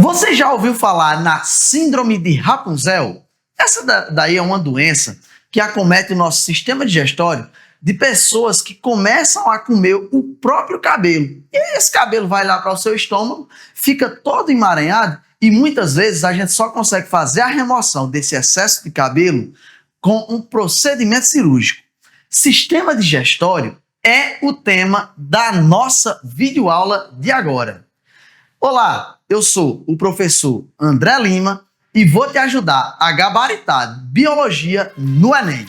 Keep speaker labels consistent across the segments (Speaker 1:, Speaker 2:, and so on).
Speaker 1: Você já ouviu falar na síndrome de Rapunzel? Essa daí é uma doença que acomete o nosso sistema digestório de pessoas que começam a comer o próprio cabelo. E esse cabelo vai lá para o seu estômago, fica todo emaranhado e muitas vezes a gente só consegue fazer a remoção desse excesso de cabelo com um procedimento cirúrgico. Sistema digestório é o tema da nossa videoaula de agora. Olá, eu sou o professor André Lima e vou te ajudar a gabaritar biologia no Enem.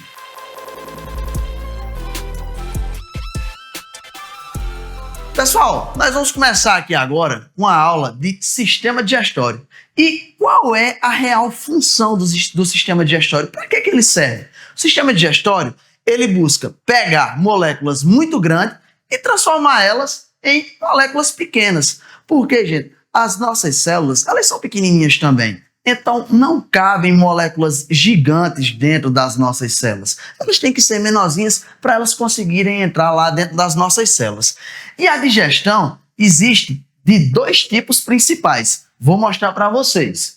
Speaker 1: Pessoal, nós vamos começar aqui agora uma aula de sistema digestório. E qual é a real função do sistema digestório? Para que ele serve? O sistema digestório, ele busca pegar moléculas muito grandes e transformar elas em moléculas pequenas. Porque, gente, as nossas células, elas são pequenininhas também. Então, não cabem moléculas gigantes dentro das nossas células. Elas têm que ser menorzinhas para elas conseguirem entrar lá dentro das nossas células. E a digestão existe de dois tipos principais. Vou mostrar para vocês.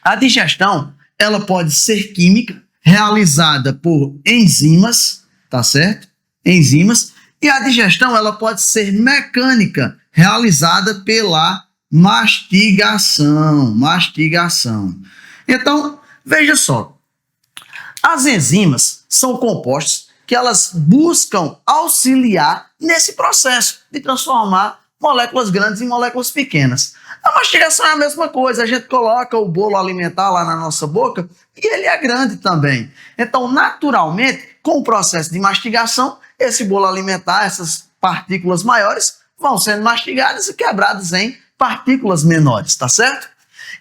Speaker 1: A digestão, ela pode ser química, realizada por enzimas, tá certo? Enzimas. E a digestão, ela pode ser mecânica, realizada pela mastigação. Então, veja só. As enzimas são compostos que elas buscam auxiliar nesse processo de transformar moléculas grandes em moléculas pequenas. A mastigação é a mesma coisa. A gente coloca o bolo alimentar lá na nossa boca e ele é grande também. Então, naturalmente, com o processo de mastigação, esse bolo alimentar, essas partículas maiores, vão sendo mastigadas e quebradas em partículas menores, tá certo?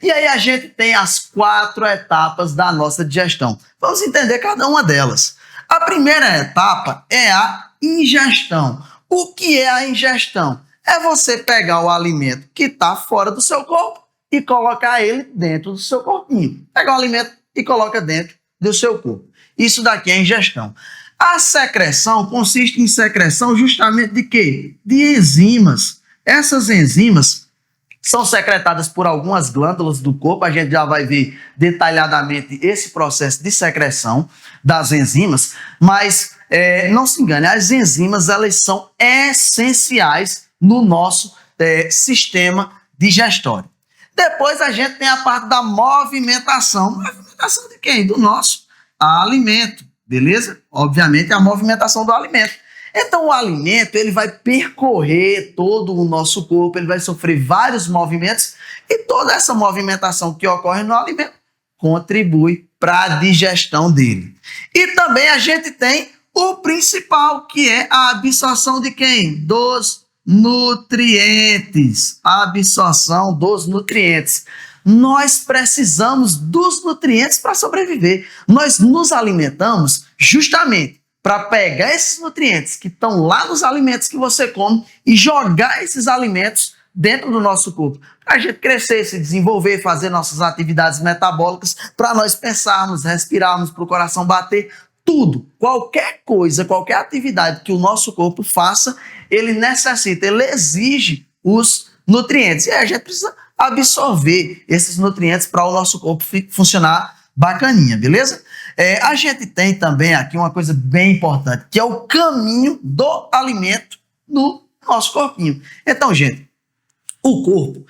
Speaker 1: E aí a gente tem as 4 etapas da nossa digestão. Vamos entender cada uma delas. A primeira etapa é a ingestão. O que é a ingestão? É você pegar o alimento que está fora do seu corpo e colocar ele dentro do seu corpinho. Pega o alimento e coloca dentro do seu corpo. Isso daqui é ingestão. A secreção consiste em secreção justamente de quê? De enzimas. Essas enzimas são secretadas por algumas glândulas do corpo. A gente já vai ver detalhadamente esse processo de secreção das enzimas, mas não se engane, as enzimas elas são essenciais no nosso sistema digestório. Depois a gente tem a parte da movimentação. Movimentação de quem? Do nosso alimento, beleza? Obviamente a movimentação do alimento. Então o alimento ele vai percorrer todo o nosso corpo, ele vai sofrer vários movimentos e toda essa movimentação que ocorre no alimento contribui para a digestão dele. E também a gente tem o principal, que é a absorção de quem? Dos nutrientes. A absorção dos nutrientes. Nós precisamos dos nutrientes para sobreviver. Nós nos alimentamos justamente para pegar esses nutrientes que estão lá nos alimentos que você come e jogar esses alimentos dentro do nosso corpo. Para a gente crescer, se desenvolver, fazer nossas atividades metabólicas, para nós pensarmos, respirarmos, para o coração bater, tudo, qualquer coisa, qualquer atividade que o nosso corpo faça, ele necessita, ele exige os nutrientes. E aí a gente precisa absorver esses nutrientes para o nosso corpo funcionar bacaninha, beleza? A gente tem também aqui uma coisa bem importante, que é o caminho do alimento no nosso corpinho. Então, gente, o corpo,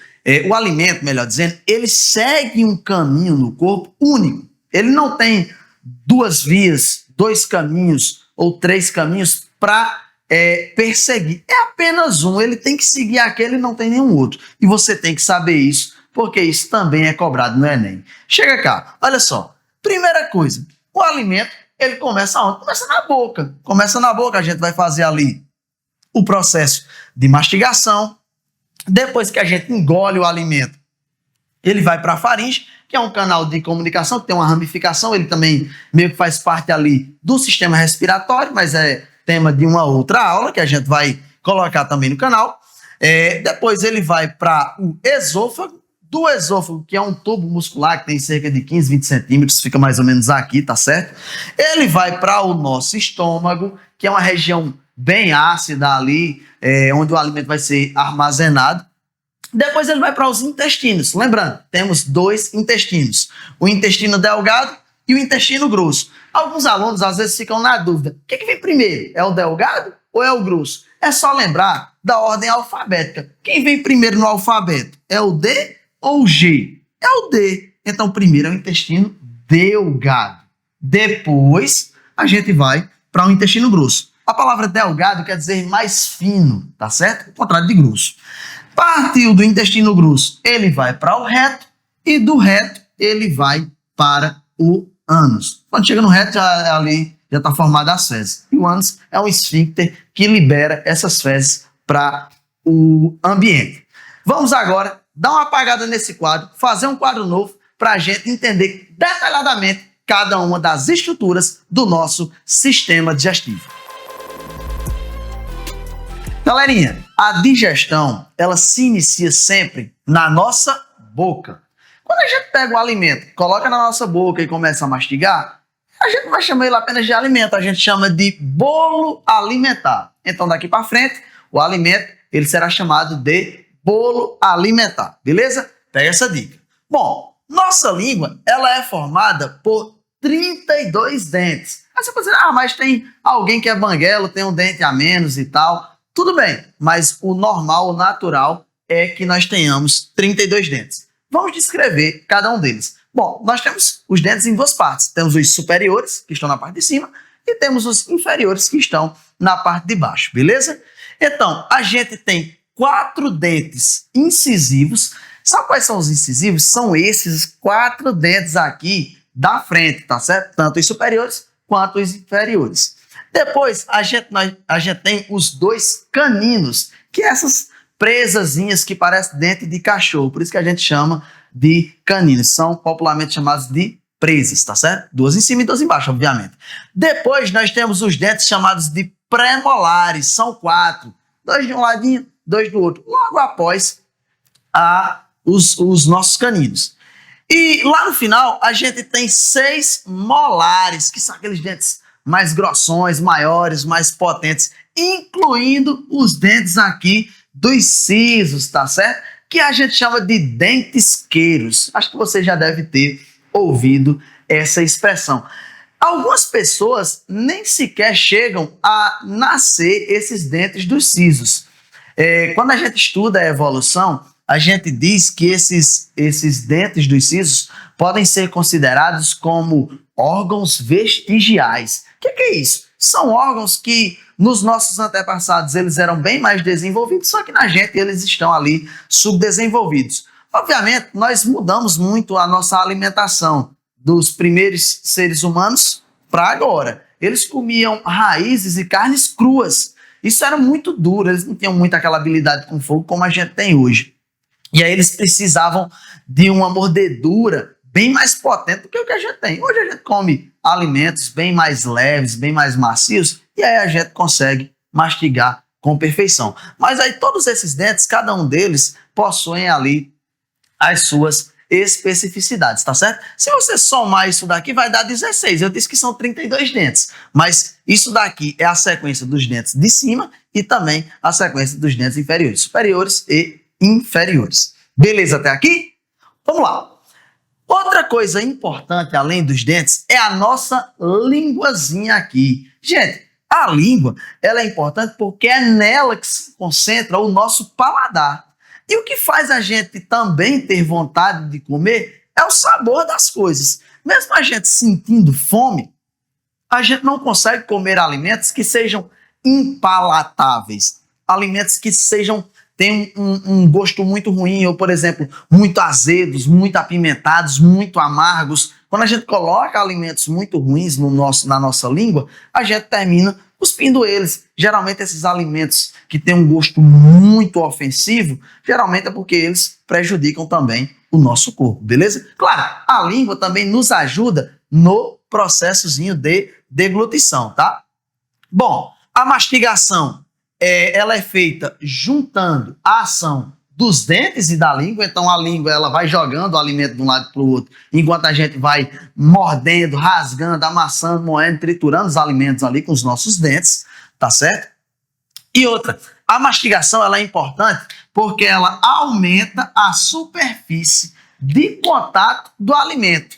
Speaker 1: o alimento, melhor dizendo, ele segue um caminho no corpo único. Ele não tem 2 vias, 2 caminhos ou 3 caminhos para perseguir. É apenas um, ele tem que seguir aquele e não tem nenhum outro. E você tem que saber isso, porque isso também é cobrado no Enem. Chega cá, olha só. Primeira coisa, o alimento, ele começa onde? Começa na boca. Começa na boca, a gente vai fazer ali o processo de mastigação. Depois que a gente engole o alimento, ele vai para a faringe, que é um canal de comunicação, que tem uma ramificação, ele também meio que faz parte ali do sistema respiratório, mas é tema de uma outra aula, que a gente vai colocar também no canal. Depois ele vai para o esôfago, do esôfago, que é um tubo muscular que tem cerca de 15, 20 centímetros, fica mais ou menos aqui, tá certo? Ele vai para o nosso estômago, que é uma região bem ácida ali, onde o alimento vai ser armazenado. Depois ele vai para os intestinos. Lembrando, temos dois intestinos, o intestino delgado e o intestino grosso. Alguns alunos às vezes ficam na dúvida, o que vem primeiro? É o delgado ou é o grosso? É só lembrar da ordem alfabética. Quem vem primeiro no alfabeto? É o D ou o G? É o D. Então, primeiro é o intestino delgado. Depois, a gente vai para o intestino grosso. A palavra delgado quer dizer mais fino, tá certo? O contrário de grosso. Partiu do intestino grosso, ele vai para o reto e do reto ele vai para o ânus. Quando chega no reto, ali já está formada as fezes. E o ânus é um esfíncter que libera essas fezes para o ambiente. Vamos agora dar uma apagada nesse quadro, fazer um quadro novo para a gente entender detalhadamente cada uma das estruturas do nosso sistema digestivo. Galerinha, a digestão, ela se inicia sempre na nossa boca. Quando a gente pega um alimento, coloca na nossa boca e começa a mastigar, a gente não vai chamar ele apenas de alimento, a gente chama de bolo alimentar. Então, daqui para frente, o alimento ele será chamado de bolo alimentar, beleza? Pega essa dica. Bom, nossa língua, ela é formada por 32 dentes. Aí você pode dizer, mas tem alguém que é banguelo, tem um dente a menos e tal. Tudo bem, mas o normal, o natural, é que nós tenhamos 32 dentes. Vamos descrever cada um deles. Bom, nós temos os dentes em duas partes. Temos os superiores, que estão na parte de cima, e temos os inferiores, que estão na parte de baixo, beleza? Então, a gente tem 4 dentes incisivos. Sabe quais são os incisivos? São esses 4 dentes aqui da frente, tá certo? Tanto os superiores quanto os inferiores. Depois, a gente tem os 2 caninos, que é essas presazinhas que parecem dente de cachorro. Por isso que a gente chama de caninos. São popularmente chamados de presas, tá certo? 2 em cima e 2 embaixo, obviamente. Depois, nós temos os dentes chamados de premolares. São 4. 2 de um ladinho, 2 do outro. Logo após os nossos caninos. E lá no final, a gente tem 6 molares, que são aqueles dentes mais grossões, maiores, mais potentes, incluindo os dentes aqui dos sisos, tá certo? Que a gente chama de dentes queiros. Acho que você já deve ter ouvido essa expressão. Algumas pessoas nem sequer chegam a nascer esses dentes dos sisos. Quando a gente estuda a evolução, a gente diz que esses dentes dos sisos podem ser considerados como órgãos vestigiais. O que é isso? São órgãos que nos nossos antepassados eles eram bem mais desenvolvidos, só que na gente eles estão ali subdesenvolvidos. Obviamente, nós mudamos muito a nossa alimentação dos primeiros seres humanos para agora. Eles comiam raízes e carnes cruas. Isso era muito duro, eles não tinham muito aquela habilidade com fogo como a gente tem hoje. E aí eles precisavam de uma mordedura bem mais potente do que o que a gente tem. Hoje a gente come alimentos bem mais leves, bem mais macios, e aí a gente consegue mastigar com perfeição. Mas aí todos esses dentes, cada um deles possuem ali as suas especificidades, tá certo? Se você somar isso daqui, vai dar 16. Eu disse que são 32 dentes, mas isso daqui é a sequência dos dentes de cima e também a sequência dos dentes inferiores, superiores e inferiores. Beleza até aqui? Vamos lá. Outra coisa importante, além dos dentes, é a nossa linguazinha aqui. Gente, a língua, ela é importante porque é nela que se concentra o nosso paladar. E o que faz a gente também ter vontade de comer é o sabor das coisas. Mesmo a gente sentindo fome, a gente não consegue comer alimentos que sejam impalatáveis. Alimentos que tenham um gosto muito ruim, ou, por exemplo, muito azedos, muito apimentados, muito amargos. Quando a gente coloca alimentos muito ruins na nossa língua, a gente termina cuspindo eles. Geralmente esses alimentos que têm um gosto muito ofensivo, geralmente é porque eles prejudicam também o nosso corpo, beleza? Claro, a língua também nos ajuda no processozinho de deglutição, tá? Bom, a mastigação, ela é feita juntando a ação dos dentes e da língua. Então a língua ela vai jogando o alimento de um lado para o outro, enquanto a gente vai mordendo, rasgando, amassando, moendo, triturando os alimentos ali com os nossos dentes, tá certo? E outra, A mastigação ela é importante porque ela aumenta a superfície de contato do alimento.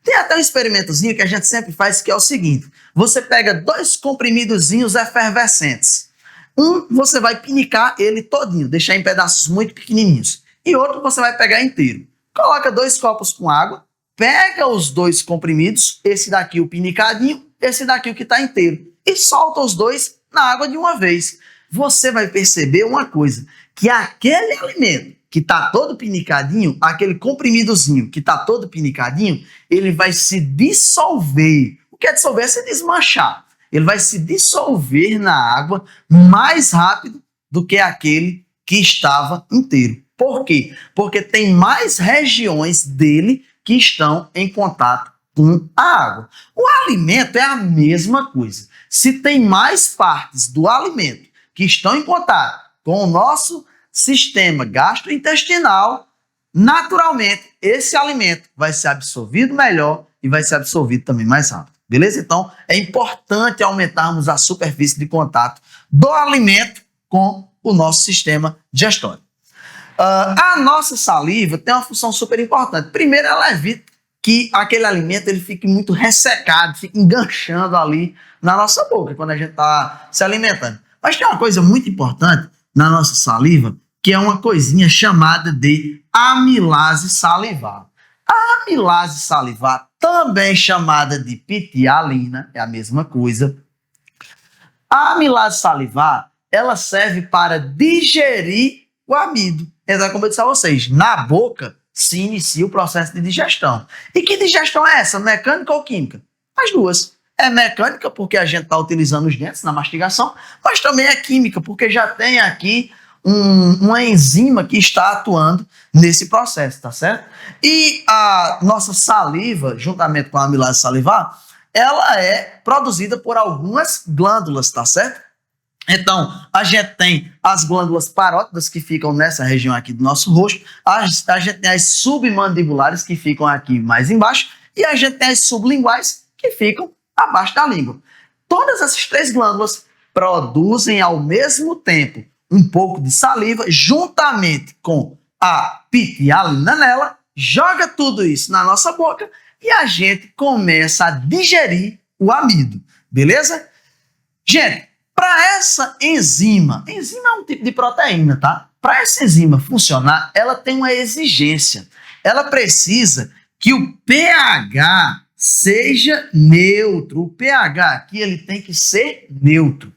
Speaker 1: Tem até um experimentozinho que a gente sempre faz, que é o seguinte: você pega 2 comprimidozinhos efervescentes. Um, você vai pinicar ele todinho, deixar em pedaços muito pequenininhos. E outro, você vai pegar inteiro. Coloca 2 copos com água, pega os 2 comprimidos, esse daqui o pinicadinho, esse daqui o que está inteiro, e solta os 2 na água de uma vez. Você vai perceber uma coisa, que aquele alimento que está todo pinicadinho, aquele comprimidozinho que está todo pinicadinho, ele vai se dissolver. O que é dissolver? É se desmanchar. Ele vai se dissolver na água mais rápido do que aquele que estava inteiro. Por quê? Porque tem mais regiões dele que estão em contato com a água. O alimento é a mesma coisa. Se tem mais partes do alimento que estão em contato com o nosso sistema gastrointestinal, naturalmente esse alimento vai ser absorvido melhor e vai ser absorvido também mais rápido. Beleza? Então, é importante aumentarmos a superfície de contato do alimento com o nosso sistema digestório. A nossa saliva tem uma função super importante. Primeiro, ela evita que aquele alimento ele fique muito ressecado, fique enganchando ali na nossa boca quando a gente está se alimentando. Mas tem uma coisa muito importante na nossa saliva, que é uma coisinha chamada de amilase salivar. A amilase salivar, também chamada de pitialina, é a mesma coisa. A amilase salivar, ela serve para digerir o amido. Então, como eu disse a vocês, na boca se inicia o processo de digestão. E que digestão é essa? Mecânica ou química? As duas. É mecânica, porque a gente está utilizando os dentes na mastigação, mas também é química, porque já tem aqui uma enzima que está atuando nesse processo, tá certo? E a nossa saliva, juntamente com a amilase salivar, ela é produzida por algumas glândulas, tá certo? Então, a gente tem as glândulas parótidas que ficam nessa região aqui do nosso rosto, a gente tem as submandibulares que ficam aqui mais embaixo e a gente tem as sublinguais que ficam abaixo da língua. Todas essas 3 glândulas produzem ao mesmo tempo um pouco de saliva, juntamente com a pitialina nela, joga tudo isso na nossa boca e a gente começa a digerir o amido, beleza? Gente, para essa enzima é um tipo de proteína, tá? Para essa enzima funcionar, ela tem uma exigência. Ela precisa que o pH seja neutro. O pH aqui ele tem que ser neutro.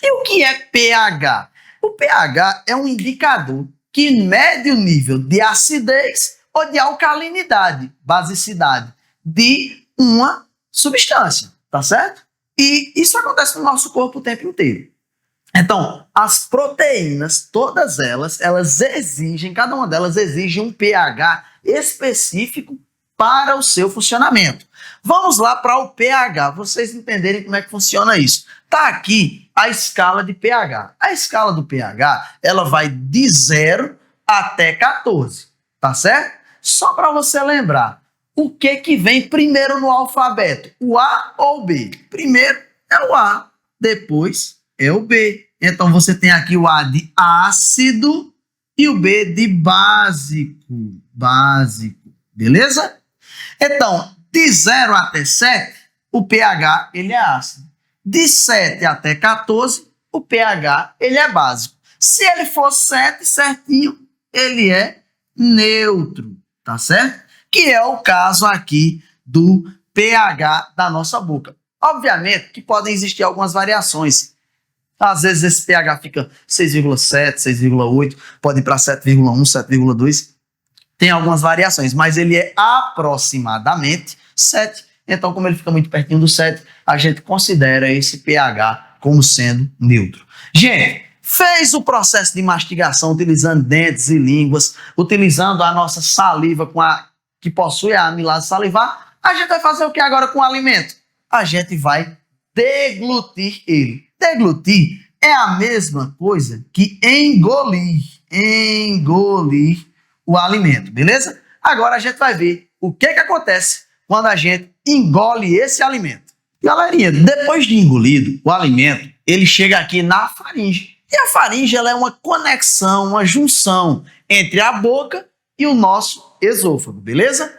Speaker 1: E o que é pH? O pH é um indicador que mede o nível de acidez ou de alcalinidade, basicidade, de uma substância, tá certo? E isso acontece no nosso corpo o tempo inteiro. Então, as proteínas, todas elas exigem, cada uma delas exige um pH específico para o seu funcionamento. Vamos lá para o pH, vocês entenderem como é que funciona isso. Está aqui a escala de pH. A escala do pH, ela vai de 0 até 14, tá certo? Só para você lembrar, o que vem primeiro no alfabeto? O A ou o B? Primeiro é o A, depois é o B. Então, você tem aqui o A de ácido e o B de básico. Básico, beleza? Então, de 0 até 7, o pH ele é ácido. De 7 até 14, o pH ele é básico. Se ele for 7 certinho, ele é neutro, tá certo? Que é o caso aqui do pH da nossa boca. Obviamente que podem existir algumas variações. Às vezes esse pH fica 6,7, 6,8, pode ir para 7,1, 7,2. Tem algumas variações, mas ele é aproximadamente 7. Então, como ele fica muito pertinho do 7, a gente considera esse pH como sendo neutro. Gente, fez o processo de mastigação utilizando dentes e línguas, utilizando a nossa saliva que possui a amilase salivar, a gente vai fazer o que agora com o alimento? A gente vai deglutir ele. Deglutir é a mesma coisa que engolir. Engolir o alimento, beleza? Agora a gente vai ver o que acontece quando a gente engole esse alimento. Galerinha, depois de engolido, o alimento, ele chega aqui na faringe. E a faringe ela é uma conexão, uma junção entre a boca e o nosso esôfago, beleza?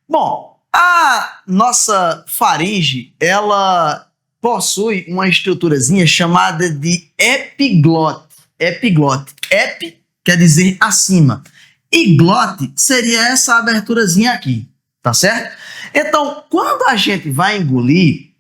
Speaker 1: Bom, a nossa faringe, ela possui uma estruturazinha chamada de epiglote. Epiglote. Ep quer dizer acima. E glote seria essa aberturazinha aqui, tá certo? Então, quando a gente vai engolir,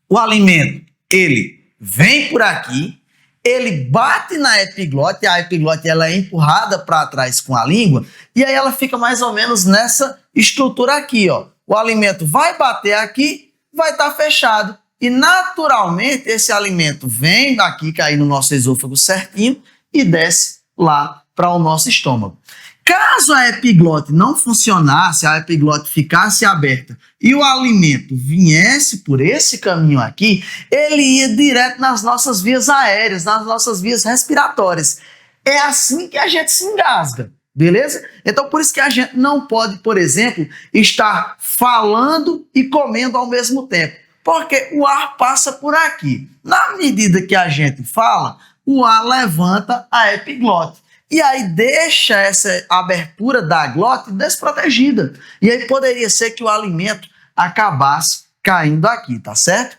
Speaker 1: o alimento, ele vem por aqui, ele bate na epiglote, a epiglote ela é empurrada para trás com a língua, e aí ela fica mais ou menos nessa estrutura aqui, ó. O alimento vai bater aqui, vai estar fechado, e naturalmente esse alimento vem aqui cair no nosso esôfago certinho e desce lá para o nosso estômago. Caso a epiglote não funcionasse, a epiglote ficasse aberta e o alimento viesse por esse caminho aqui, ele ia direto nas nossas vias aéreas, nas nossas vias respiratórias. É assim que a gente se engasga, beleza? Então, por isso que a gente não pode, por exemplo, estar falando e comendo ao mesmo tempo, porque o ar passa por aqui. Na medida que a gente fala, o ar levanta a epiglote. E aí deixa essa abertura da glote desprotegida. E aí poderia ser que o alimento acabasse caindo aqui, tá certo?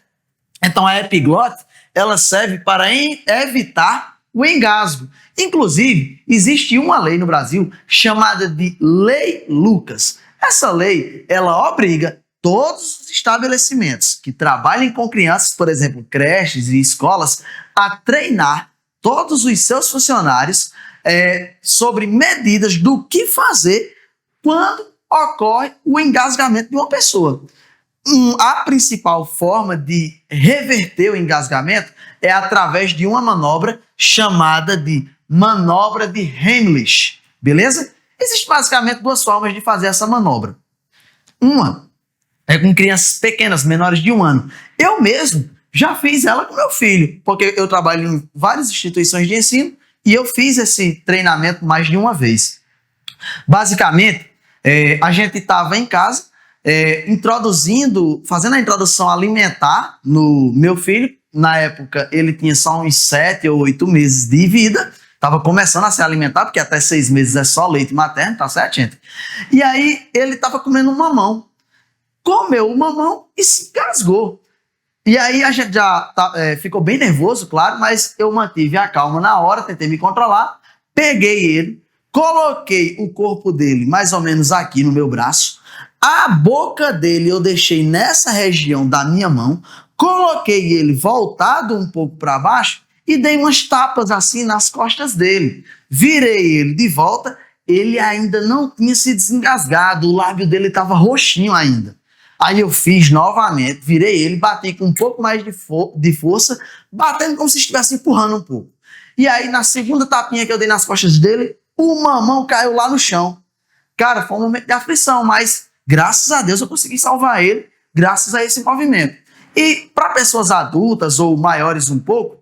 Speaker 1: Então a epiglote, ela serve para evitar o engasgo. Inclusive, existe uma lei no Brasil chamada de Lei Lucas. Essa lei, ela obriga todos os estabelecimentos que trabalhem com crianças, por exemplo, creches e escolas, a treinar todos os seus funcionários sobre medidas do que fazer quando ocorre o engasgamento de uma pessoa. A principal forma de reverter o engasgamento é através de uma manobra chamada de manobra de Heimlich, beleza? Existem basicamente duas formas de fazer essa manobra. Uma é com crianças pequenas, menores de 1 ano. Eu mesmo já fiz ela com meu filho, porque eu trabalho em várias instituições de ensino e eu fiz esse treinamento mais de uma vez. Basicamente, a gente estava em casa, fazendo a introdução alimentar no meu filho. Na época, ele tinha só uns 7 ou 8 meses de vida, estava começando a se alimentar, porque até 6 meses é só leite materno, tá certo, gente? E aí, ele estava comendo um mamão. Comeu o mamão e se engasgou. E aí a gente já ficou bem nervoso, claro, mas eu mantive a calma na hora, tentei me controlar, peguei ele, coloquei o corpo dele mais ou menos aqui no meu braço, a boca dele eu deixei nessa região da minha mão, coloquei ele voltado um pouco para baixo e dei umas tapas assim nas costas dele. Virei ele de volta, ele ainda não tinha se desengasgado, o lábio dele estava roxinho ainda. Aí eu fiz novamente, virei ele, bati com um pouco mais de força, batendo como se estivesse empurrando um pouco. E aí, na segunda tapinha que eu dei nas costas dele, o mamão caiu lá no chão. Cara, foi um momento de aflição, mas graças a Deus eu consegui salvar ele, graças a esse movimento. E para pessoas adultas ou maiores um pouco,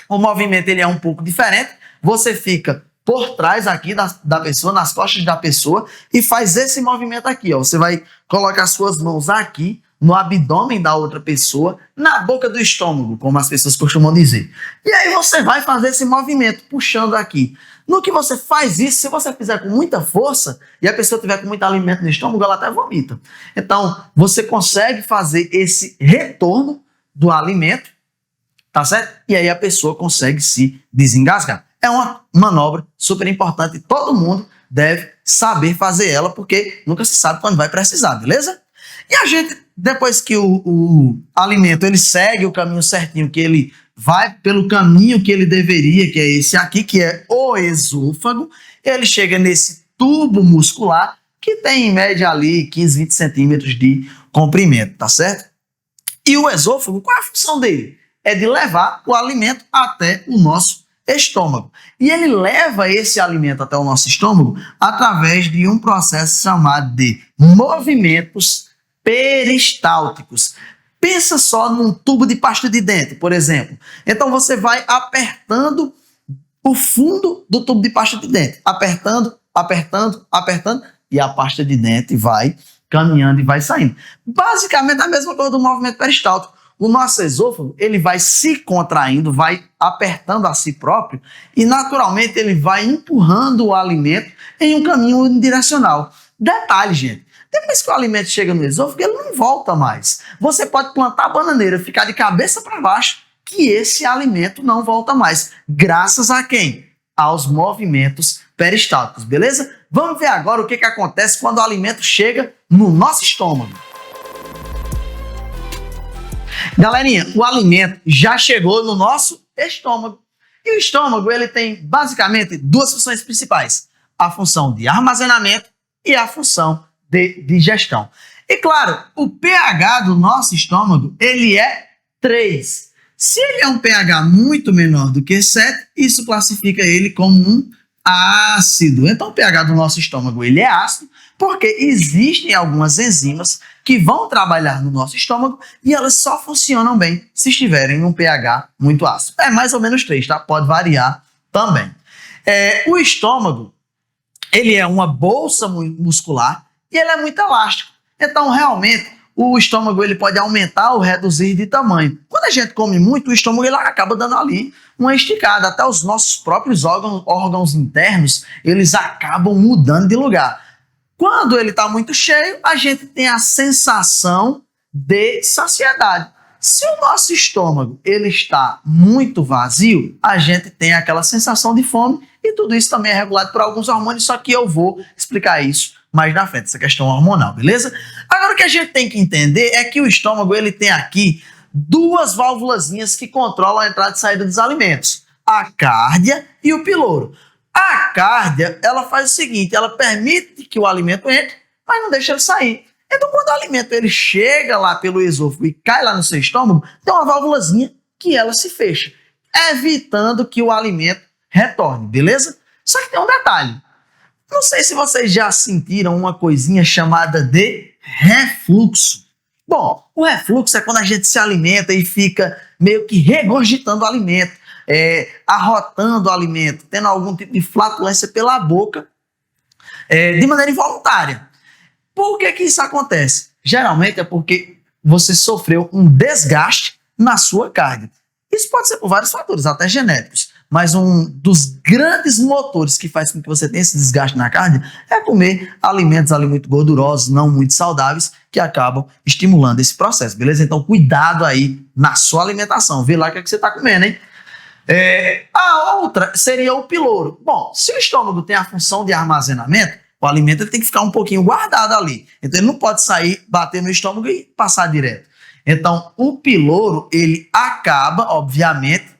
Speaker 1: o movimento ele é um pouco diferente. Você fica por trás aqui da pessoa, nas costas da pessoa, e faz esse movimento aqui, ó. Você vai colocar suas mãos aqui, no abdômen da outra pessoa, na boca do estômago, como as pessoas costumam dizer. E aí você vai fazer esse movimento, puxando aqui. No que você faz isso, se você fizer com muita força, e a pessoa tiver com muito alimento no estômago, ela até vomita. Então, você consegue fazer esse retorno do alimento, tá certo? E aí a pessoa consegue se desengasgar. É uma manobra super importante e todo mundo deve saber fazer ela, porque nunca se sabe quando vai precisar, beleza? E a gente, depois que o alimento ele segue o caminho certinho, que ele vai pelo caminho que ele deveria, que é esse aqui, que é o esôfago, ele chega nesse tubo muscular, que tem em média ali 15, 20 centímetros de comprimento, tá certo? E o esôfago, qual é a função dele? É de levar o alimento até o nosso estômago. E ele leva esse alimento até o nosso estômago através de um processo chamado de movimentos peristálticos. Pensa só num tubo de pasta de dente, por exemplo. Então você vai apertando o fundo do tubo de pasta de dente, apertando, apertando, apertando, e a pasta de dente vai caminhando e vai saindo. Basicamente a mesma coisa do movimento peristáltico. o nosso esôfago ele vai se contraindo, vai apertando a si próprio e naturalmente ele vai empurrando o alimento em um caminho unidirecional. Detalhe, gente, depois que o alimento chega no esôfago, ele não volta mais. Você pode plantar a bananeira, ficar de cabeça para baixo, que esse alimento não volta mais. Graças a quem? Aos movimentos peristálticos, beleza? Vamos ver agora o que acontece quando o alimento chega no nosso estômago. Galerinha, o alimento já chegou no nosso estômago. E o estômago ele tem basicamente duas funções principais. A função de armazenamento e a função de digestão. E claro, o pH do nosso estômago ele é 3. Se ele é um pH muito menor do que 7, isso classifica ele como um ácido. Então o pH do nosso estômago ele é ácido porque existem algumas enzimas que vão trabalhar no nosso estômago e elas só funcionam bem se estiverem em um pH muito ácido. É mais ou menos 3, tá? Pode variar também. O estômago, ele é uma bolsa muscular e ele é muito elástico. Então, realmente, o estômago ele pode aumentar ou reduzir de tamanho. Quando a gente come muito, o estômago ele acaba dando ali uma esticada. Até os nossos próprios órgãos internos, eles acabam mudando de lugar. Quando ele está muito cheio, a gente tem a sensação de saciedade. Se o nosso estômago ele está muito vazio, a gente tem aquela sensação de fome e tudo isso também é regulado por alguns hormônios, só que eu vou explicar isso mais na frente, essa questão hormonal, beleza? Agora o que a gente tem que entender é que o estômago ele tem aqui duas válvulazinhas que controlam a entrada e saída dos alimentos, a cárdia e o piloro. A cárdia, ela faz o seguinte, ela permite que o alimento entre, mas não deixa ele sair. Então, quando o alimento ele chega lá pelo esôfago e cai lá no seu estômago, tem uma válvulazinha que ela se fecha, evitando que o alimento retorne, beleza? Só que tem um detalhe. Não sei se vocês já sentiram uma coisinha chamada de refluxo. Bom, o refluxo é quando a gente se alimenta e fica meio que regurgitando o alimento, arrotando o alimento, tendo algum tipo de flatulência pela boca, de maneira involuntária. Por que isso acontece? Geralmente é porque você sofreu um desgaste na sua carne. Isso pode ser por vários fatores, até genéticos. Mas um dos grandes motores que faz com que você tenha esse desgaste na carne é comer alimentos ali muito gordurosos, não muito saudáveis, que acabam estimulando esse processo, beleza? Então, cuidado aí na sua alimentação. Vê lá o que você está comendo, hein? A outra seria o piloro. Bom, se o estômago tem a função de armazenamento, o alimento ele tem que ficar um pouquinho guardado ali. Então, ele não pode sair, bater no estômago e passar direto. Então, o piloro, ele acaba, obviamente,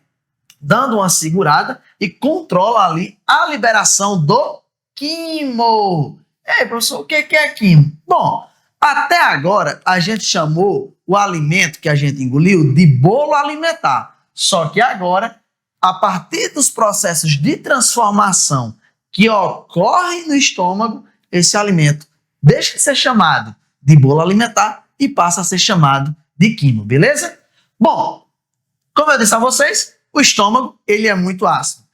Speaker 1: dando uma segurada e controla ali a liberação do quimo. Ei, professor, o que é quimo? Bom, até agora a gente chamou o alimento que a gente engoliu de bolo alimentar. Só que agora, a partir dos processos de transformação que ocorrem no estômago, esse alimento deixa de ser chamado de bolo alimentar e passa a ser chamado de quimo, beleza? Bom, como eu disse a vocês, o estômago ele é muito ácido.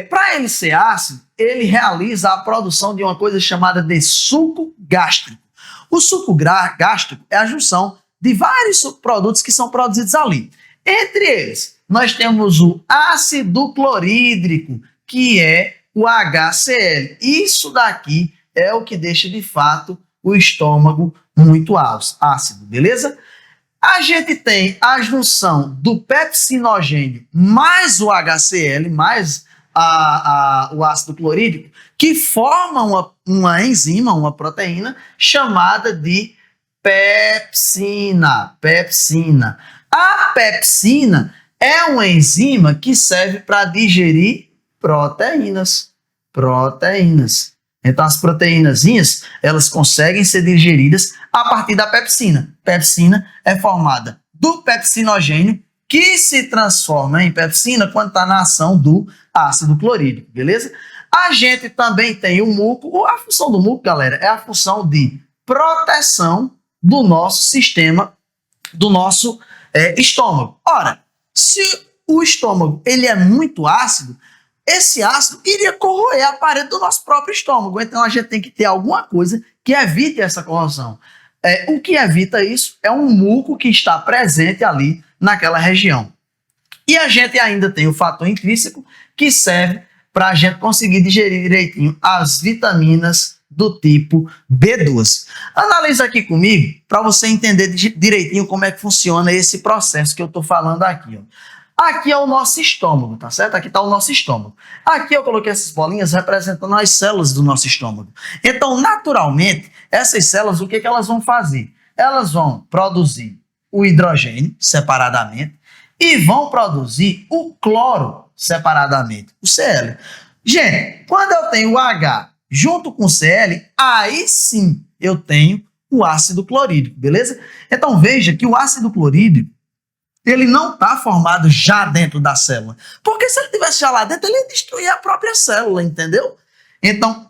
Speaker 1: Para ele ser ácido, ele realiza a produção de uma coisa chamada de suco gástrico. O suco gástrico é a junção de vários subprodutos que são produzidos ali. Entre eles, nós temos o ácido clorídrico, que é o HCl. Isso daqui é o que deixa, de fato, o estômago muito ácido, beleza? A gente tem a junção do pepsinogênio mais o HCl, mais o ácido clorídrico, que forma uma enzima, uma proteína, chamada de pepsina. A pepsina é uma enzima que serve para digerir proteínas. Então, as proteínazinhas, elas conseguem ser digeridas a partir da pepsina. Pepsina é formada do pepsinogênio, que se transforma em pepsina quando está na ação do ácido clorídrico, beleza? A gente também tem o muco. A função do muco, galera, é a função de proteção do nosso sistema, do nosso estômago. Ora, se o estômago ele é muito ácido, esse ácido iria corroer a parede do nosso próprio estômago. Então, a gente tem que ter alguma coisa que evite essa corrosão. o que evita isso é um muco que está presente ali naquela região. E a gente ainda tem o fator intrínseco que serve para a gente conseguir digerir direitinho as vitaminas do tipo B12. Analisa aqui comigo para você entender direitinho como é que funciona esse processo que eu estou falando aqui. Ó. Aqui é o nosso estômago, tá certo? Aqui está o nosso estômago. Aqui eu coloquei essas bolinhas representando as células do nosso estômago. Então, naturalmente, essas células, o que elas vão fazer? Elas vão produzir o hidrogênio separadamente e vão produzir o cloro separadamente, o Cl. Gente, quando eu tenho o H junto com o Cl, aí sim eu tenho o ácido clorídrico, beleza? Então veja que o ácido clorídrico, ele não está formado já dentro da célula, porque se ele tivesse já lá dentro, ele ia destruir a própria célula, entendeu? Então,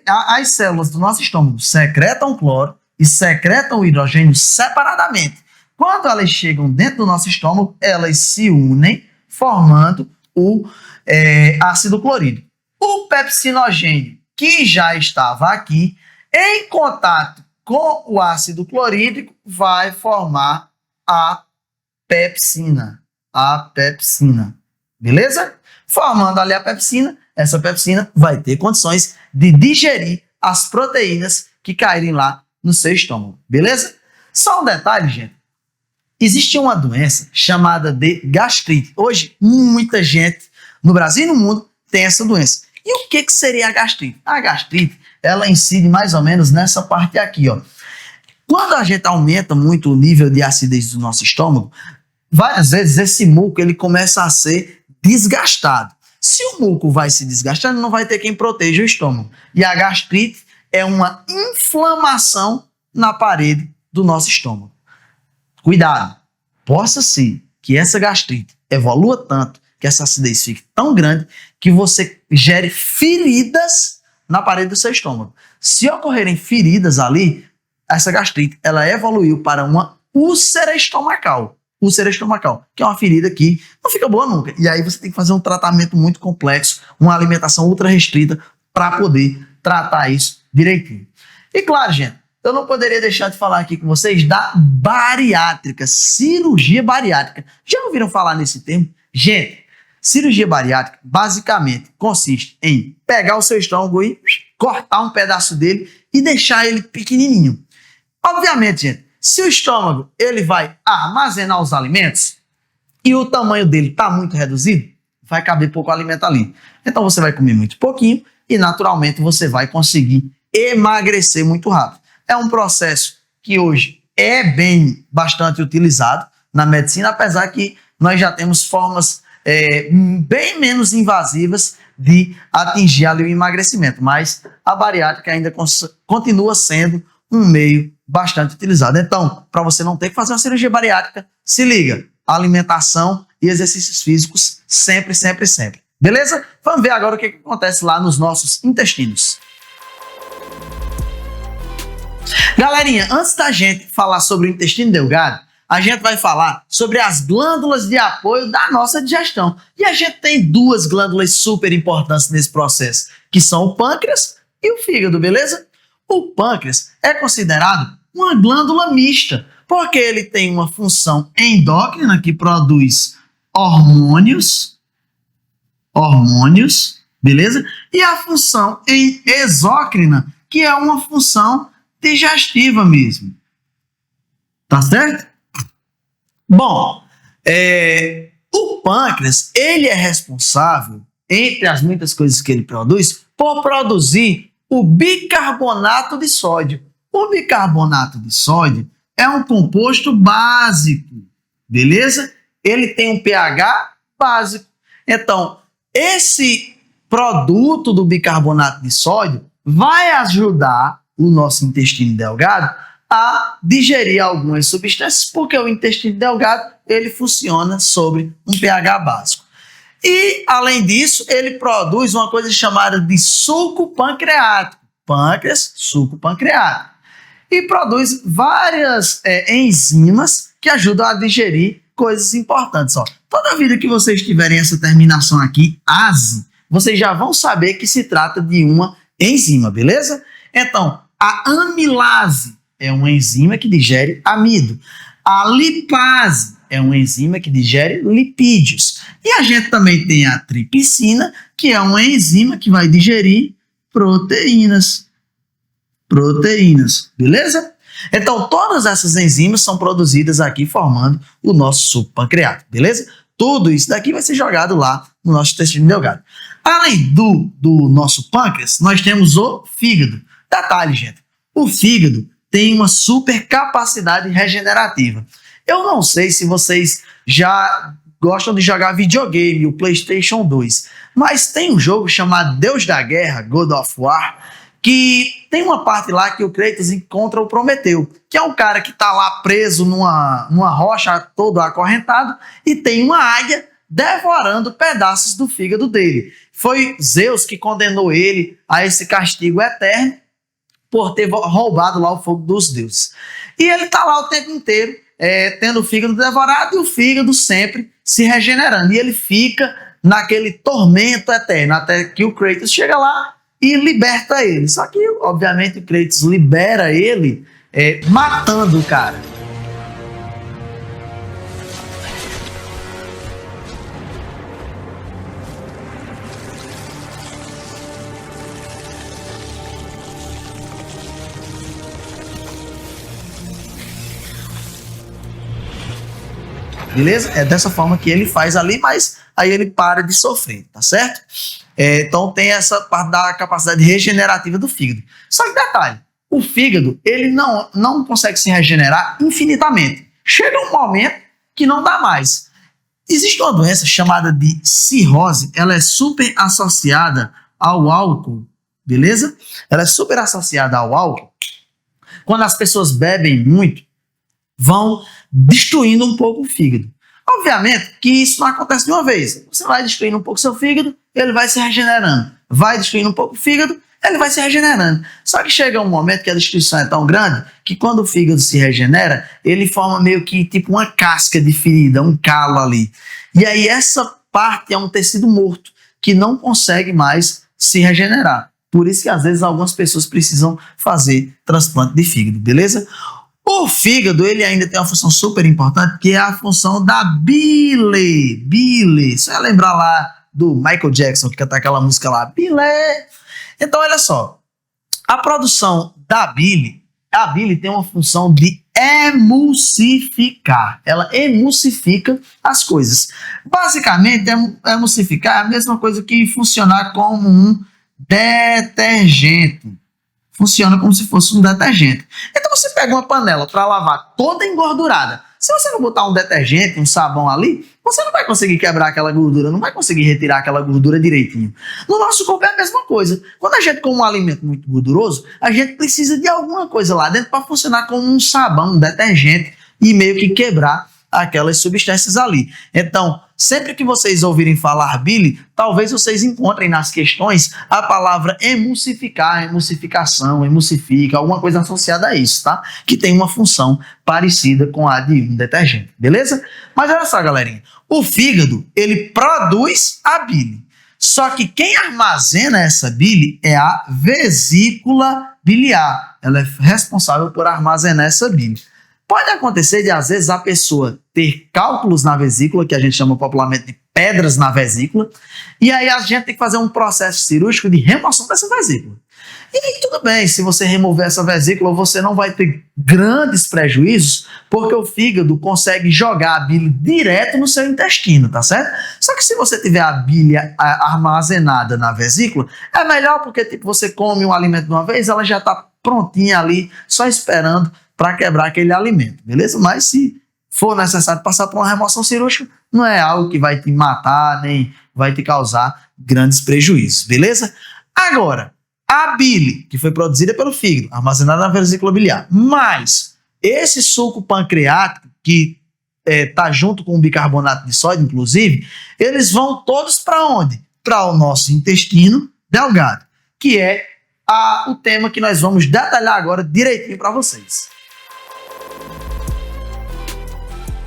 Speaker 1: as células do nosso estômago secretam cloro e secretam o hidrogênio separadamente. Quando elas chegam dentro do nosso estômago, elas se unem, formando o ácido clorídrico. O pepsinogênio, que já estava aqui, em contato com o ácido clorídrico, vai formar a pepsina. Beleza? Formando ali a pepsina, essa pepsina vai ter condições de digerir as proteínas que caírem lá no seu estômago. Beleza? Só um detalhe, gente. Existe uma doença chamada de gastrite. Hoje, muita gente no Brasil e no mundo tem essa doença. E o que seria a gastrite? A gastrite, ela incide mais ou menos nessa parte aqui, ó. Quando a gente aumenta muito o nível de acidez do nosso estômago, várias vezes esse muco ele começa a ser desgastado. Se o muco vai se desgastando, não vai ter quem proteja o estômago. E a gastrite é uma inflamação na parede do nosso estômago. Cuidado, possa ser que essa gastrite evolua tanto, que essa acidez fique tão grande, que você gere feridas na parede do seu estômago. Se ocorrerem feridas ali, essa gastrite, ela evoluiu para uma úlcera estomacal. Úlcera estomacal, que é uma ferida que não fica boa nunca. E aí você tem que fazer um tratamento muito complexo, uma alimentação ultra restrita para poder tratar isso direitinho. E claro, gente, eu não poderia deixar de falar aqui com vocês da bariátrica, cirurgia bariátrica. Já ouviram falar nesse termo? Gente, cirurgia bariátrica basicamente consiste em pegar o seu estômago e cortar um pedaço dele e deixar ele pequenininho. Obviamente, gente, se o estômago ele vai armazenar os alimentos e o tamanho dele está muito reduzido, vai caber pouco alimento ali. Então você vai comer muito pouquinho e naturalmente você vai conseguir emagrecer muito rápido. É um processo que hoje é bastante utilizado na medicina, apesar que nós já temos formas bem menos invasivas de atingir ali o emagrecimento, mas a bariátrica ainda continua sendo um meio bastante utilizado. Então, para você não ter que fazer uma cirurgia bariátrica, se liga, alimentação e exercícios físicos sempre, sempre, sempre. Beleza? Vamos ver agora o que acontece lá nos nossos intestinos. Galerinha, antes da gente falar sobre o intestino delgado, a gente vai falar sobre as glândulas de apoio da nossa digestão. E a gente tem duas glândulas super importantes nesse processo, que são o pâncreas e o fígado, beleza? O pâncreas é considerado uma glândula mista, porque ele tem uma função endócrina que produz hormônios, beleza? E a função exócrina, que é uma função digestiva mesmo. Tá certo? Bom, o pâncreas, ele é responsável, entre as muitas coisas que ele produz, por produzir o bicarbonato de sódio. O bicarbonato de sódio é um composto básico, beleza? Ele tem um pH básico. Então, esse produto do bicarbonato de sódio vai ajudar o nosso intestino delgado a digerir algumas substâncias, porque o intestino delgado ele funciona sobre um pH básico. E, além disso, ele produz uma coisa chamada de suco pancreático. Pâncreas, suco pancreático. E produz várias enzimas que ajudam a digerir coisas importantes. Ó. Toda vida que vocês tiverem essa terminação aqui, ase, vocês já vão saber que se trata de uma enzima, beleza? Então, a amilase é uma enzima que digere amido. A lipase é uma enzima que digere lipídios. E a gente também tem a tripsina, que é uma enzima que vai digerir proteínas. Beleza? Então, todas essas enzimas são produzidas aqui formando o nosso suco pancreático, beleza? Tudo isso daqui vai ser jogado lá no nosso intestino delgado. Além do nosso pâncreas, nós temos o fígado. Detalhe, gente, o fígado tem uma super capacidade regenerativa. Eu não sei se vocês já gostam de jogar videogame, o PlayStation 2, mas tem um jogo chamado Deus da Guerra, God of War, que tem uma parte lá que o Kratos encontra o Prometeu, que é um cara que está lá preso numa rocha todo acorrentado e tem uma águia devorando pedaços do fígado dele. Foi Zeus que condenou ele a esse castigo eterno por ter roubado lá o fogo dos deuses. E ele está lá o tempo inteiro tendo o fígado devorado e o fígado sempre se regenerando. E ele fica naquele tormento eterno até que o Kratos chega lá e liberta ele. Só que, obviamente, o Kratos libera ele matando o cara. Beleza? É dessa forma que ele faz ali, mas aí ele para de sofrer, tá certo? Então tem essa parte da capacidade regenerativa do fígado. Só que detalhe, o fígado ele não consegue se regenerar infinitamente. Chega um momento que não dá mais. Existe uma doença chamada de cirrose, ela é super associada ao álcool, beleza? Ela é super associada ao álcool. Quando as pessoas bebem muito, vão destruindo um pouco o fígado. Obviamente que isso não acontece de uma vez. Você vai destruindo um pouco seu fígado, ele vai se regenerando. Vai destruindo um pouco o fígado, ele vai se regenerando. Só que chega um momento que a destruição é tão grande que quando o fígado se regenera, ele forma meio que tipo uma casca de ferida, um calo ali. E aí essa parte é um tecido morto que não consegue mais se regenerar. Por isso que às vezes algumas pessoas precisam fazer transplante de fígado, beleza? O fígado, ele ainda tem uma função super importante, que é a função da bile. Bile. Você vai lembrar lá do Michael Jackson, que canta aquela música lá, bile. Então, olha só. A produção da bile, a bile tem uma função de emulsificar. Ela emulsifica as coisas. Basicamente, emulsificar é a mesma coisa que funcionar como um detergente. Funciona como se fosse um detergente. Então você pega uma panela para lavar toda engordurada. Se você não botar um detergente, um sabão ali, você não vai conseguir quebrar aquela gordura, não vai conseguir retirar aquela gordura direitinho. No nosso corpo é a mesma coisa. Quando a gente come um alimento muito gorduroso, a gente precisa de alguma coisa lá dentro para funcionar como um sabão, um detergente e meio que quebrar aquelas substâncias ali. Então, sempre que vocês ouvirem falar bile, talvez vocês encontrem nas questões a palavra emulsificar, emulsificação, emulsifica, alguma coisa associada a isso, tá? Que tem uma função parecida com a de um detergente, beleza? Mas olha só, galerinha, o fígado, ele produz a bile. Só que quem armazena essa bile é a vesícula biliar. Ela é responsável por armazenar essa bile. Pode acontecer de, às vezes, a pessoa ter cálculos na vesícula, que a gente chama popularmente de pedras na vesícula, e aí a gente tem que fazer um processo cirúrgico de remoção dessa vesícula. E aí tudo bem, se você remover essa vesícula, você não vai ter grandes prejuízos, porque o fígado consegue jogar a bile direto no seu intestino, tá certo? Só que se você tiver a bile armazenada na vesícula, é melhor porque tipo, você come um alimento de uma vez, ela já está prontinha ali, só esperando para quebrar aquele alimento, beleza? Mas se for necessário passar por uma remoção cirúrgica, não é algo que vai te matar, nem vai te causar grandes prejuízos, beleza? Agora, a bile, que foi produzida pelo fígado, armazenada na vesícula biliar, mas esse suco pancreático, que está junto com o bicarbonato de sódio, inclusive, eles vão todos para onde? Para o nosso intestino delgado, que é o tema que nós vamos detalhar agora direitinho para vocês.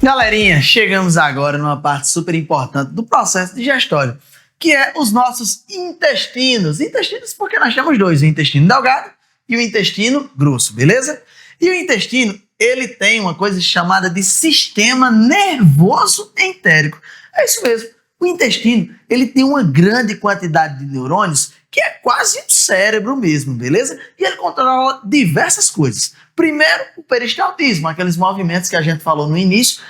Speaker 1: Galerinha, chegamos agora numa parte super importante do processo digestório, que é os nossos intestinos. Intestinos porque nós temos dois, o intestino delgado e o intestino grosso, beleza? E o intestino, ele tem uma coisa chamada de sistema nervoso entérico. É isso mesmo. O intestino, ele tem uma grande quantidade de neurônios que é quase um cérebro mesmo, beleza? E ele controla diversas coisas. Primeiro, o peristaltismo, aqueles movimentos que a gente falou no início,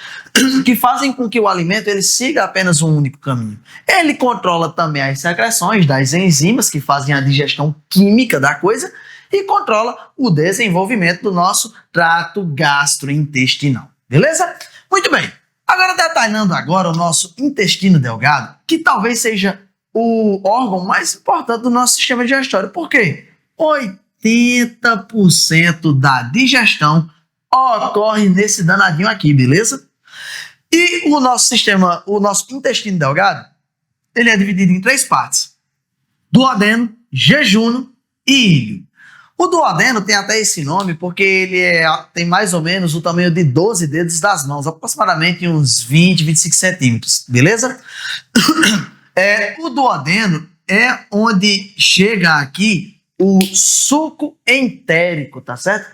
Speaker 1: que fazem com que o alimento ele siga apenas um único caminho. Ele controla também as secreções das enzimas que fazem a digestão química da coisa e controla o desenvolvimento do nosso trato gastrointestinal, beleza? Muito bem. Agora, detalhando agora o nosso intestino delgado, que talvez seja o órgão mais importante do nosso sistema digestório. Por quê? 80% da digestão ocorre nesse danadinho aqui, beleza? E o nosso intestino delgado, ele é dividido em 3 partes: duodeno, jejunum e íleo. O duodeno tem até esse nome porque ele tem mais ou menos o tamanho de 12 dedos das mãos, aproximadamente uns 20, 25 centímetros, beleza? O duodeno é onde chega aqui o suco entérico, tá certo?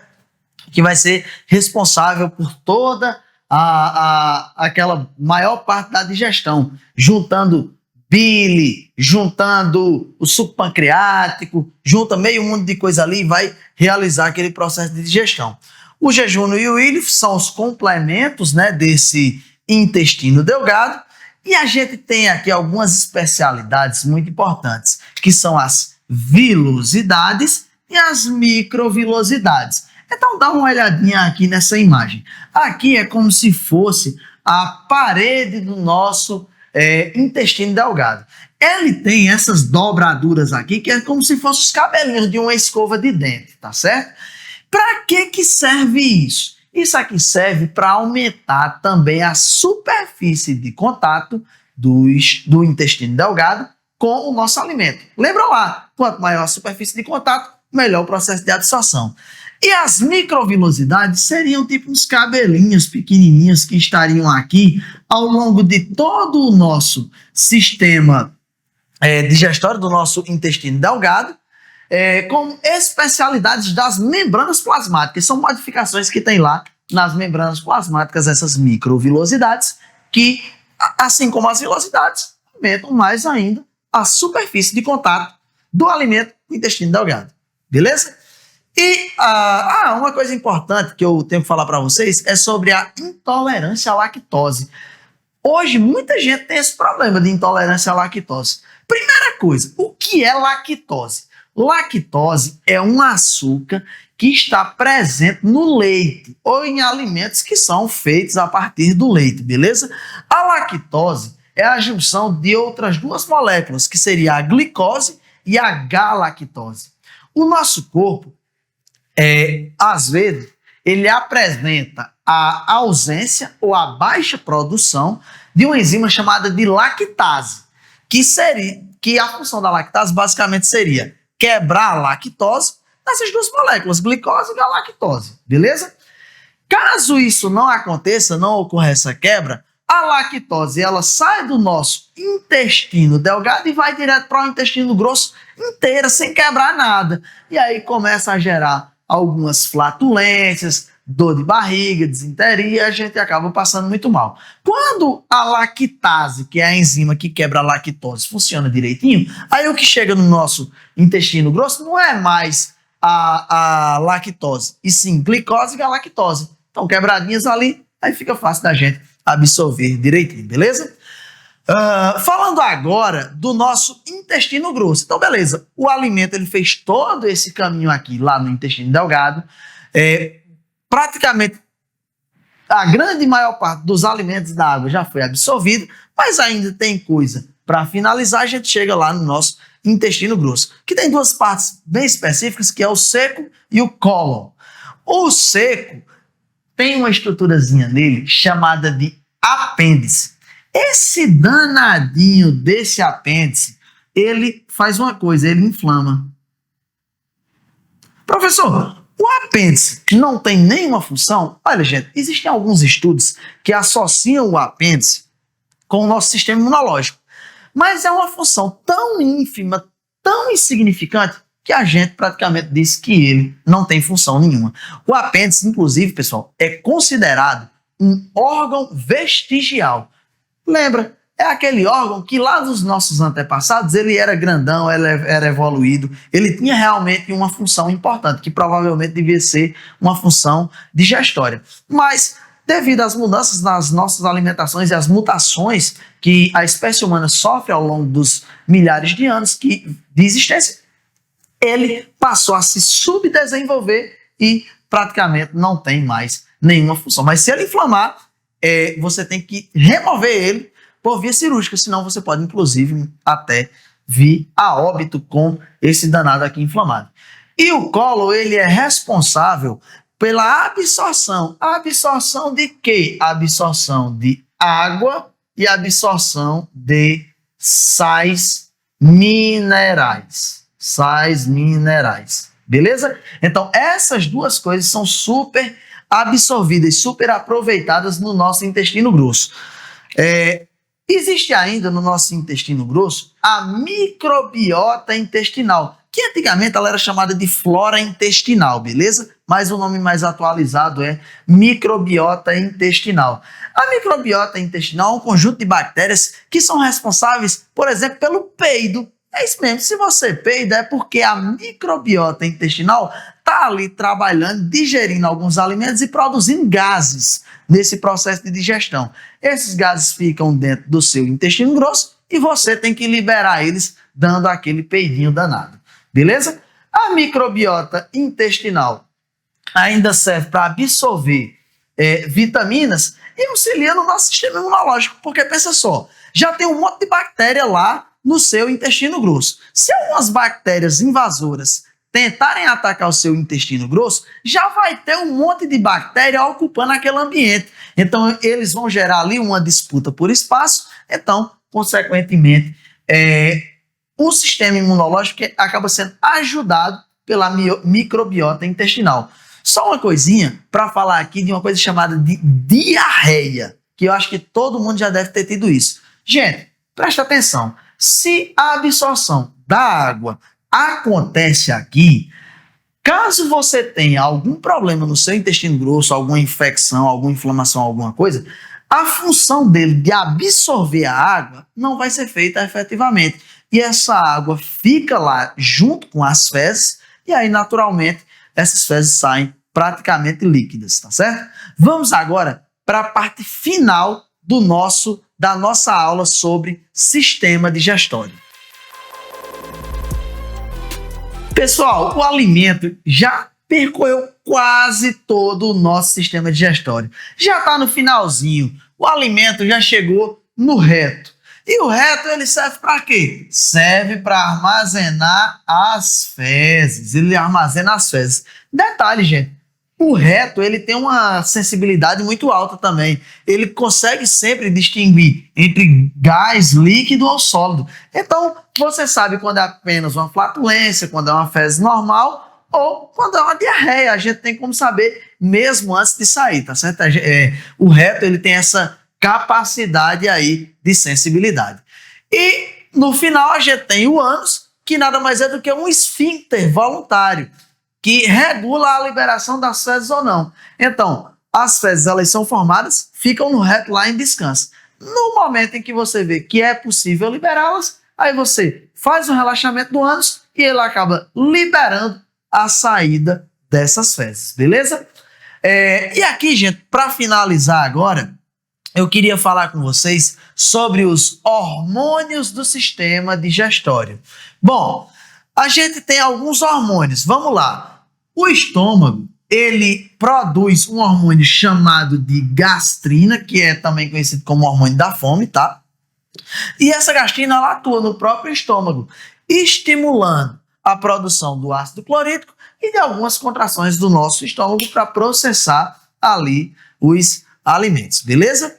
Speaker 1: Que vai ser responsável por toda aquela maior parte da digestão, juntando bile, juntando o suco pancreático, junta meio mundo de coisa ali e vai realizar aquele processo de digestão. O jejunum e o íleo são os complementos, né, desse intestino delgado, e a gente tem aqui algumas especialidades muito importantes, que são as vilosidades e as microvilosidades. Então dá uma olhadinha aqui nessa imagem. Aqui é como se fosse a parede do nosso intestino delgado. Ele tem essas dobraduras aqui, que é como se fossem os cabelinhos de uma escova de dente, tá certo? Para que serve isso? Isso aqui serve para aumentar também a superfície de contato do intestino delgado com o nosso alimento. Lembra lá, quanto maior a superfície de contato, melhor o processo de absorção. E as microvilosidades seriam tipo uns cabelinhos pequenininhos que estariam aqui ao longo de todo o nosso sistema digestório, do nosso intestino delgado, com especialidades das membranas plasmáticas. São modificações que tem lá nas membranas plasmáticas, essas microvilosidades, que, assim como as vilosidades, aumentam mais ainda a superfície de contato do alimento no intestino delgado. Beleza? E uma coisa importante que eu tenho que falar para vocês é sobre a intolerância à lactose. Hoje, muita gente tem esse problema de intolerância à lactose. Primeira coisa, o que é lactose? Lactose é um açúcar que está presente no leite ou em alimentos que são feitos a partir do leite, beleza? A lactose é a junção de outras 2 moléculas, que seria a glicose e a galactose. O nosso corpo, às vezes, ele apresenta a ausência ou a baixa produção de uma enzima chamada de lactase, que a função da lactase basicamente seria quebrar a lactose nessas 2 moléculas, glicose e galactose, beleza? Caso isso não aconteça, não ocorra essa quebra, a lactose ela sai do nosso intestino delgado e vai direto para o intestino grosso inteira, sem quebrar nada. E aí começa a gerar algumas flatulências, dor de barriga, desinteria, a gente acaba passando muito mal. Quando a lactase, que é a enzima que quebra a lactose, funciona direitinho, aí o que chega no nosso intestino grosso não é mais a lactose, e sim glicose e galactose. Então, quebradinhas ali, aí fica fácil da gente absorver direitinho, beleza? Falando agora do nosso intestino grosso. Então, beleza, o alimento ele fez todo esse caminho aqui, lá no intestino delgado, praticamente a grande maior parte dos alimentos da água já foi absorvido, mas ainda tem coisa para finalizar. A gente chega lá no nosso intestino grosso, que tem 2 partes bem específicas, que é o seco e o cólon. O seco tem uma estruturazinha nele chamada de apêndice. Esse danadinho desse apêndice, ele faz uma coisa, ele inflama. Professor, o apêndice não tem nenhuma função? Olha, gente, existem alguns estudos que associam o apêndice com o nosso sistema imunológico. Mas é uma função tão ínfima, tão insignificante, que a gente praticamente diz que ele não tem função nenhuma. O apêndice, inclusive, pessoal, é considerado um órgão vestigial. Lembra? É aquele órgão que lá dos nossos antepassados ele era grandão, ele era evoluído, ele tinha realmente uma função importante, que provavelmente devia ser uma função digestória. Mas, devido às mudanças nas nossas alimentações e às mutações que a espécie humana sofre ao longo dos milhares de anos de existência, ele passou a se subdesenvolver e praticamente não tem mais nenhuma função. Mas se ele inflamar, você tem que remover ele por via cirúrgica, senão você pode, inclusive, até vir a óbito com esse danado aqui inflamado. E o colo, ele é responsável pela absorção. Absorção de quê? Absorção de água e absorção de sais minerais. Sais minerais. Beleza? Então, essas duas coisas são super absorvidas, super aproveitadas no nosso intestino grosso. Existe ainda no nosso intestino grosso a microbiota intestinal, que antigamente ela era chamada de flora intestinal, beleza? Mas o nome mais atualizado é microbiota intestinal. A microbiota intestinal é um conjunto de bactérias que são responsáveis, por exemplo, pelo peido. É isso mesmo, se você peida é porque a microbiota intestinal está ali trabalhando, digerindo alguns alimentos e produzindo gases nesse processo de digestão. Esses gases ficam dentro do seu intestino grosso e você tem que liberar eles dando aquele peidinho danado, beleza? A microbiota intestinal ainda serve para absorver vitaminas e auxilia no nosso sistema imunológico, porque pensa só, já tem um monte de bactéria lá no seu intestino grosso. Se algumas bactérias invasoras tentarem atacar o seu intestino grosso, já vai ter um monte de bactéria ocupando aquele ambiente. Então, eles vão gerar ali uma disputa por espaço. Então, consequentemente, o sistema imunológico acaba sendo ajudado pela microbiota intestinal. Só uma coisinha para falar aqui de uma coisa chamada de diarreia, que eu acho que todo mundo já deve ter tido isso. Gente, presta atenção. Se a absorção da água acontece aqui, caso você tenha algum problema no seu intestino grosso, alguma infecção, alguma inflamação, alguma coisa, a função dele de absorver a água não vai ser feita efetivamente. E essa água fica lá junto com as fezes e aí, naturalmente, essas fezes saem praticamente líquidas, tá certo? Vamos agora para a parte final da nossa aula sobre sistema digestório. Pessoal, o alimento já percorreu quase todo o nosso sistema digestório. Já está no finalzinho. O alimento já chegou no reto. E o reto, ele serve para quê? Serve para armazenar as fezes. Ele armazena as fezes. Detalhe, gente. O reto, ele tem uma sensibilidade muito alta também. Ele consegue sempre distinguir entre gás, líquido ou sólido. Então, você sabe quando é apenas uma flatulência, quando é uma fezes normal ou quando é uma diarreia. A gente tem como saber mesmo antes de sair, tá certo? O reto, ele tem essa capacidade aí de sensibilidade. E, no final, a gente tem o ânus, que nada mais é do que um esfíncter voluntário, que regula a liberação das fezes ou não. Então, as fezes, elas são formadas, ficam no reto lá em descanso. No momento em que você vê que é possível liberá-las, aí você faz um relaxamento do ânus e ele acaba liberando a saída dessas fezes, beleza? E aqui, gente, para finalizar agora, eu queria falar com vocês sobre os hormônios do sistema digestório. Bom, a gente tem alguns hormônios, vamos lá. O estômago, ele produz um hormônio chamado de gastrina, que é também conhecido como hormônio da fome, tá? E essa gastrina, ela atua no próprio estômago, estimulando a produção do ácido clorídrico e de algumas contrações do nosso estômago para processar ali os alimentos, beleza?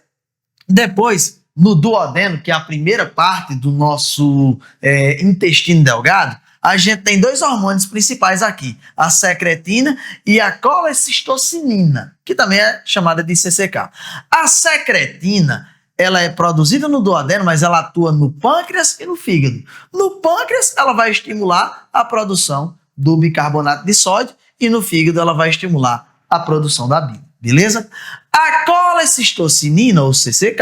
Speaker 1: Depois, no duodeno, que é a primeira parte do nosso intestino delgado, a gente tem dois hormônios principais aqui, a secretina e a colecistocinina, que também é chamada de CCK. A secretina, ela é produzida no duodeno, mas ela atua no pâncreas e no fígado. No pâncreas, ela vai estimular a produção do bicarbonato de sódio e no fígado ela vai estimular a produção da bile, beleza? A colecistocinina, ou CCK,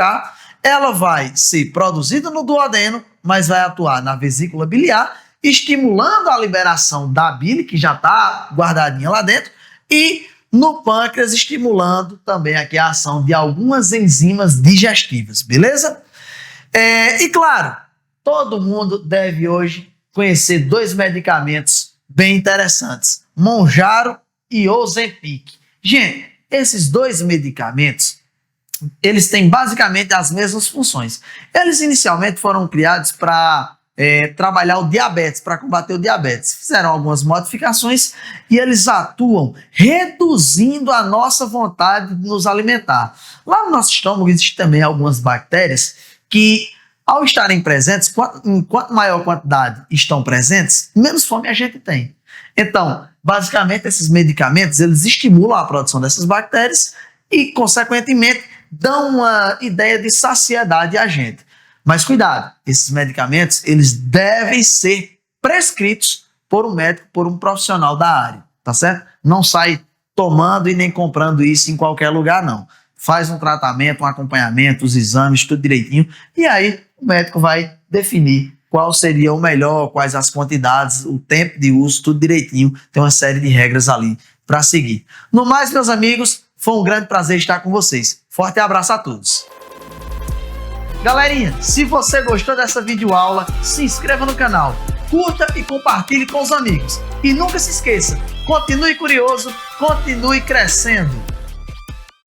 Speaker 1: ela vai ser produzida no duodeno, mas vai atuar na vesícula biliar, estimulando a liberação da bile, que já está guardadinha lá dentro, e no pâncreas, estimulando também aqui a ação de algumas enzimas digestivas, beleza? E claro, todo mundo deve hoje conhecer dois medicamentos bem interessantes, Mounjaro e Ozempic. Gente, esses dois medicamentos, eles têm basicamente as mesmas funções. Eles inicialmente foram criados para trabalhar o diabetes, para combater o diabetes. Fizeram algumas modificações e eles atuam reduzindo a nossa vontade de nos alimentar. Lá no nosso estômago existem também algumas bactérias que, ao estarem presentes, quanto maior quantidade estão presentes, menos fome a gente tem. Então, basicamente, esses medicamentos, eles estimulam a produção dessas bactérias e, consequentemente, dão uma ideia de saciedade a gente. Mas cuidado, esses medicamentos, eles devem ser prescritos por um médico, por um profissional da área, tá certo? Não sai tomando e nem comprando isso em qualquer lugar, não. Faz um tratamento, um acompanhamento, os exames, tudo direitinho, e aí o médico vai definir qual seria o melhor, quais as quantidades, o tempo de uso, tudo direitinho. Tem uma série de regras ali para seguir. No mais, meus amigos, foi um grande prazer estar com vocês. Forte abraço a todos. Galerinha, se você gostou dessa videoaula, se inscreva no canal, curta e compartilhe com os amigos. E nunca se esqueça, continue curioso, continue crescendo.